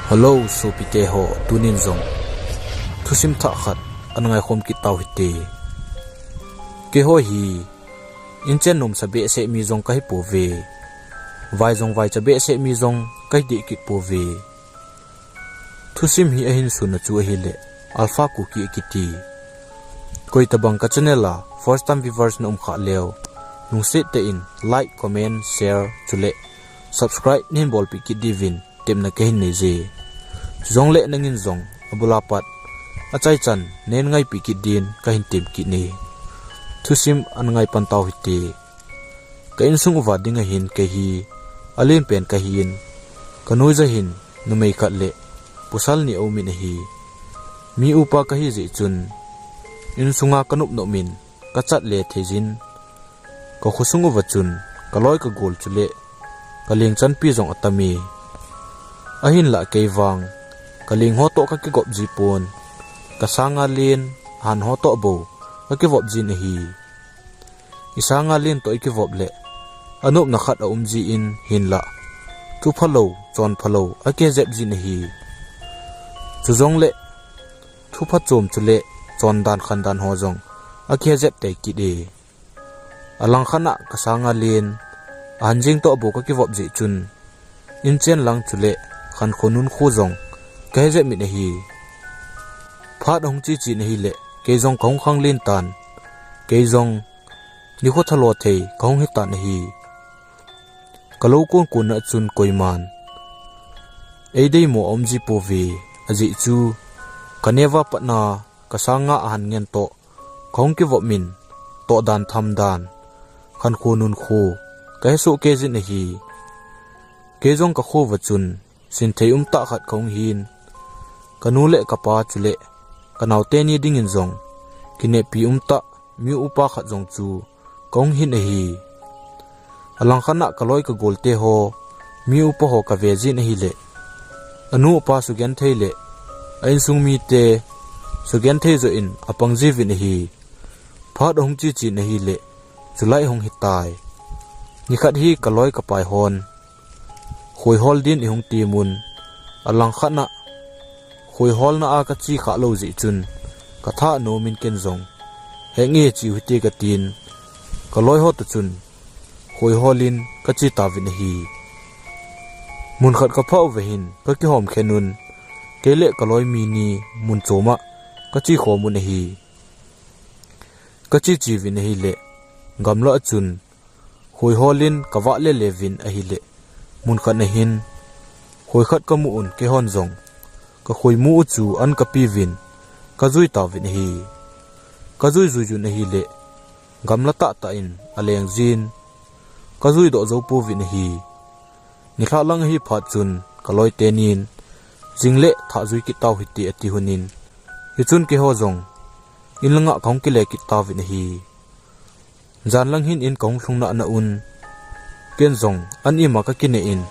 Hello so pite ho tunin zong thusim tha khat anangai khom ki taw hite ke ho hi inchen nom sabe se mi zong kai po ve vai zong vai chabe se mi zong kai di ki po ve thusim hi ahin su na chu hi le alpha ku ki kiti koi tabang ka channel la first time viewers na kha leo nung se te in like comment share chule subscribe nin bol pi ki divin temna ke hin ne je zong le nangin zong abulapat achai chan nen ngai pi ki din ka hin tem ki ne thusim an ngai pan taw hite ka in sung wa dinga hin ke hi alin pen ka hin kanoi za hin numei khat le pusal ni omi ne hi mi upa ka hi je chun in sunga kanup no min ka chat le thejin ka khusungu wa chun kaloi ka gol chule kaleng chan pi zong atami ahin la keiwang kaling hoto ka ki gop jipon kasanga lin han hoto bo ka ki vop jin hi isanga lin to ki vop le anup na khat a umji in hin la tu phalo chon phalo ake jep jin hi chu jong le thu pha chom chule chon dan khan dan ho jong ake jep te ki de alang khana kasanga lin anjing to bo ka ki vop ji chun in chen lang chule khan khonun khu jong ke je mi ne hi phat hong chi chi ne hi le ke jong khong khang lin tan ke jong ni kho thalo thei khong hi tan hi kalo kon kun na chun koiman ei dei mo om ji po vi aji chu kanewa patna kasanga han ngen to khong ki vo min to dan tham dan khan khonun khu ke so ke ji ne hi ke jong ka kho wa chun sin thei ta khat khong hin kanu le kapa chule kanau te ni ding in zong kine pi ta mi upa khat zong chu kong hin hi alang khana kaloi ka golte ho mi upa ho ka veji nahi le anu upa su gen thei le ain sung mi te su gen thei zo in apang ji vin hi phat hong chi chi nahi le chulai hong hi tai ni khat hi kaloi ka pai hon khoi hol din i hong ti mun alang khana khoi hol na a ka chi kha lo ji chun ka tha no min ken zong he nge chi hute ka tin ka loi ho to chun khoi holin ka chi ta vin hi mun khat ka phau ve hin ka ki hom khenun kele ka loi mi ni mun choma ka chi kho mun hi ka chi chi vin hi le gamla chun khoi holin ka wa le levin a hi le mun khat na hin khoi khat ka mu un ke hon zong ka khoi mu chu an ka pi vin ka zui ta vin hi ka zui zu ju na hi le gamla ta ta in aleng jin ka zui do zo pu vin hi ni kha lang hi phat chun ka loi tenin jingle tha zui ki taw hi ti ati hunin hi chun ke ho zong in langa khong ki le ki ta vin hi jan lang hin in kong thung na na un ken zong an i ma ka ki ne in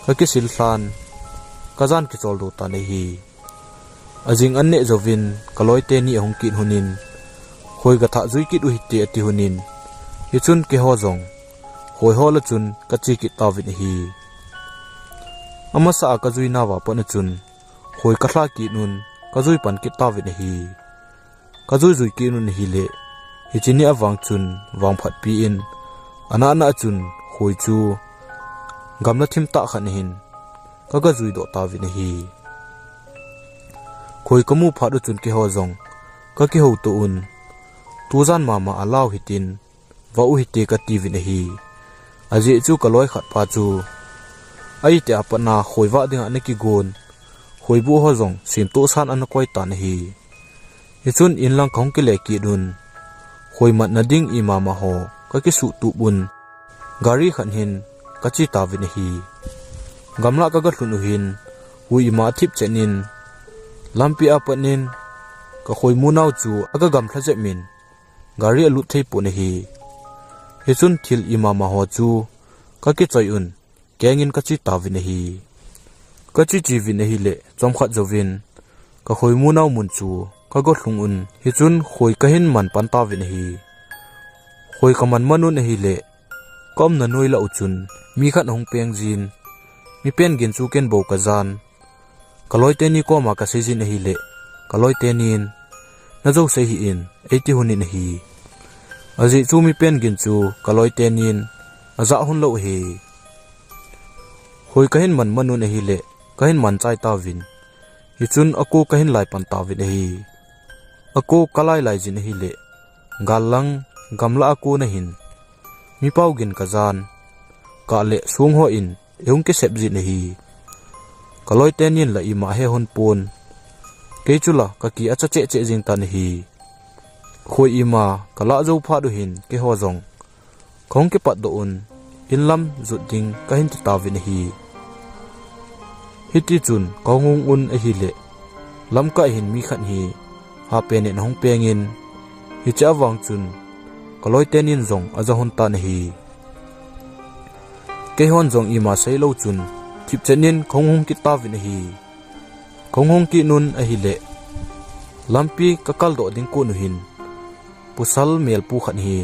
ka ki sil hlan kazan ki chol do ta ne hi ajing an ne zovin kaloi te ni hong kin hunin khoi ga tha zui ki du hi te ati hunin hi chun ke ho zong khoi ho la chun ka chi ki ta vin hi ama sa ka zui na wa pa na chun khoi ka thla ki nun ka zui pan ki ta vin hi ka zui zui ki nun hi le hi chini awang chun wang phat pi in ana na chun khoi chu gamla thim ta khan hin kaga zui do ta vin hi khoi kamu phadu chun ki ho zong ka ki ho to un tu zan mama alaw hitin wa u hite ka ti vin hi aje chu kaloi khat pa chu ai te apana khoi wa ding an ki gon khoi bu ho zong sim to san an koi ta hi hi chun in lang khong ki le ki dun khoi mat na ding i mama ho ka ki su tu bun gari khan hin ka chi ta vin hi gamla ka ga thunu hin hui ma thip chenin lampi apanin ka khoi mu naw chu aga gam thla je min gari alu thei pu ne hi he chun thil ima ma ho chu ka ki choi un kengin ka chi ta vin hi ka chi chi vin hi le chom khat jovin ka khoi mu naw mun chu ka go thlung un he chun khoi ka hin man pan ta vin hi khoi ka man manun hi le kom na noi la uchun mi khat hong peng jin mi pen gin chu ken bo ka zan kaloi teni ko ma ka sejin hi le kaloi tenin na zo se hi in 80 hunin hi aji chu mi pen gin chu kaloi tenin aza hun lo hi hoi kahin man manun hi le kahin man chai ta win hi chun aku kahin lai pan ta win hi aku kalai lai jin hi le galang gamla aku na hin mi pau gin kazan ka le sung ho in eung ke sep jin hi kaloi tenin la ima he hon pon ke chula ka ki acha che che jing tan hi khoi ima kala zo pha du hin ke ho jong khong ke pat do un in lam zu ding ka hin ta win hi hiti chun kawng un a hi le lam ka hin mi khat hi ha pe ne hong pengin hi cha wang chun kaloi tenin zong aza hon tan hi ke hon zong ima sei lo chun thip chenin khong hong ki ta win hi khong hong ki nun a hi le lampi kakal do ding ko nu hin pusal mel pu khat hi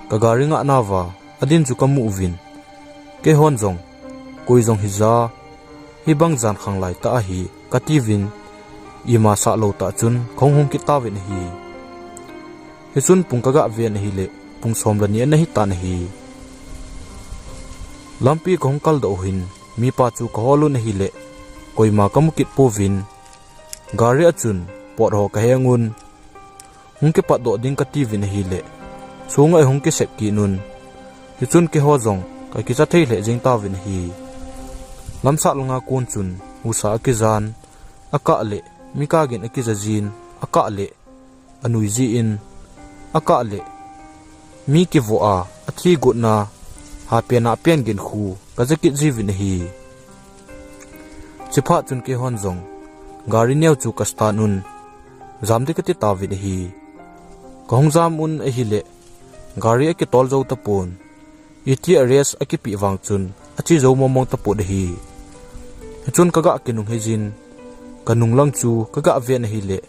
kagaringa nawa adin chu kamu win ke hon zong koi zong hi za hi bang jan khang lai ta hi kati win ima sa lo ta chun khong hong ki ta win hi hi chun pung kaga ven hi le pung som la ni na hi tan hi lampi khong kal do hin mi pa chu ko lu na hi le koi ma kamukit po win gari achun pot ho ka hengun hung ke pat do ding ka ti win hi le sungai hung ke sep ki nun hi chun ke ho jong ka ki cha thei le jing ta win hi lamsa lunga kun chun usa ki zan aka le mi ka gen ki jin aka le anui ji in aka le mi ki vo a athi gut na ha pe na pen gen khu ka jakit ji win hi chipha chun ke hon jong gari neu chu kasta nun zamde ka ti ta win hi kong jam un a hi le gari a ki tol zo ta pon iti ares a ki pi wang chun achi zo momong ta pod hi chun kaga kinung hejin kanung lang chu kaga ven hi le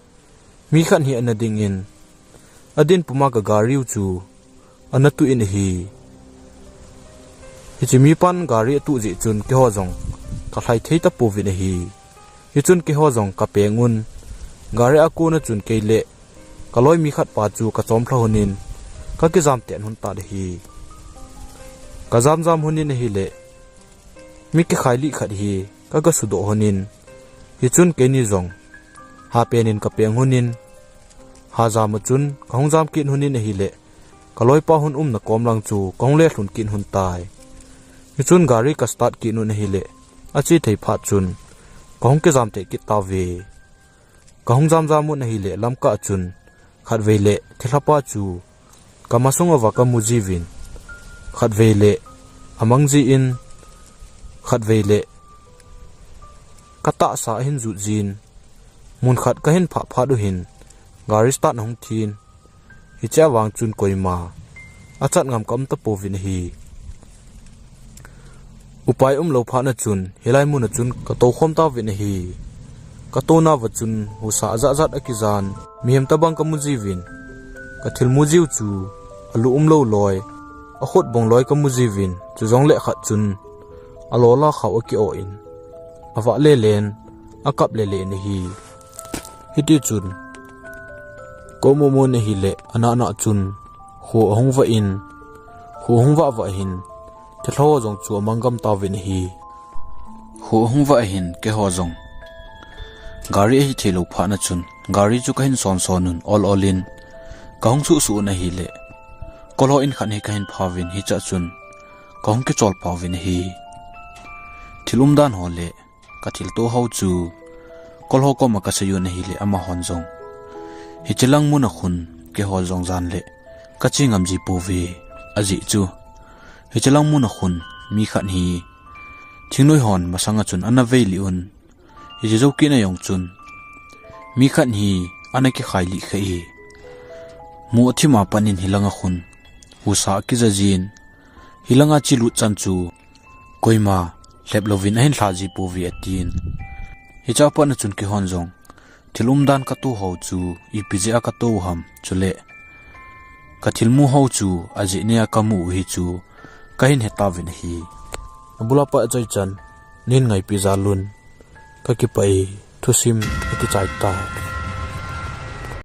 mi khan hi anading in adin puma ga gariu chu anatu in hi hichimi pan gari tu ji chun ke ho jong ka thlai thei ta pu vin hi hi chun ke ho jong ka pengun gari aku na chun ke le kaloi mi khat pa chu ka chom thla honin ka ki jam ten hun ta hi ka jam jam honin hi le mi ke khaili khat hi ka ga sudo honin hi chun ke ni jong ha penin ka peng honin ha jam chun khong jam kin honin hi le kaloi pa hun na kom lang chu kong le hlun kin hun tai hi chun gari ka start ki nu hi le achi thei pha chun kong ke jam te ki ta ve kong jam jam mu hi le lam ka chun khat ve le thila pa chu kamasung wa ka mujivin khat ve le amang ji in khat ve le kata sa hin zu jin mun khat ka hin pha pha du hin gari start hong thin hi cha wang chun koima achat ngam kam ta povin hi upai lo pha na chun helai mu na chun ka to khom ta vin hi ka to na wa chun hu sa za zat akizan mihem ta bang ka muji win ka thil mujiu chu alu lo loi a khot bong loi ka muji win chu jong le khat chun alola khaw ki o in awa le len akap le le ni hi hiti chun ko mo ne hi le ana na chun ho hong wa in ho hong wa hin te thlo jong chu mangam ta win hi ho hong wa hin ke ho jong gari hi thelo pha na chun gari chu ka hin son sonun all in ka hong su na hi le kolo in khan hi ka hin phawin hi cha chun ka hong ke chol phawin hi thilum dan ho le ka thil to ho chu kolho ko ma ka sayu na hi le ama hon jong hi chilang mu na khun ke hol jong jan le ka chingam ji pu ve aji chu hi chilang mu na khun mi khan hi thingnoi hon masanga chun ana ve li un hi jo ki na yong chun mi khan hi ana ki khai li khai mu thi ma panin hilanga khun usa ki jajin hilanga chilu chan chu koima leplovin ahin thlaji pu vi atin hi cha pa na chun ki hon jong thilum dan ka tu ho chu ipj a ka to ham chule ka thilmu ho chu aji ne ka mu hi chu kahin heta vin hi abula pa chai chan nin ngai pi zalun Pakipai Thusim iti chai tai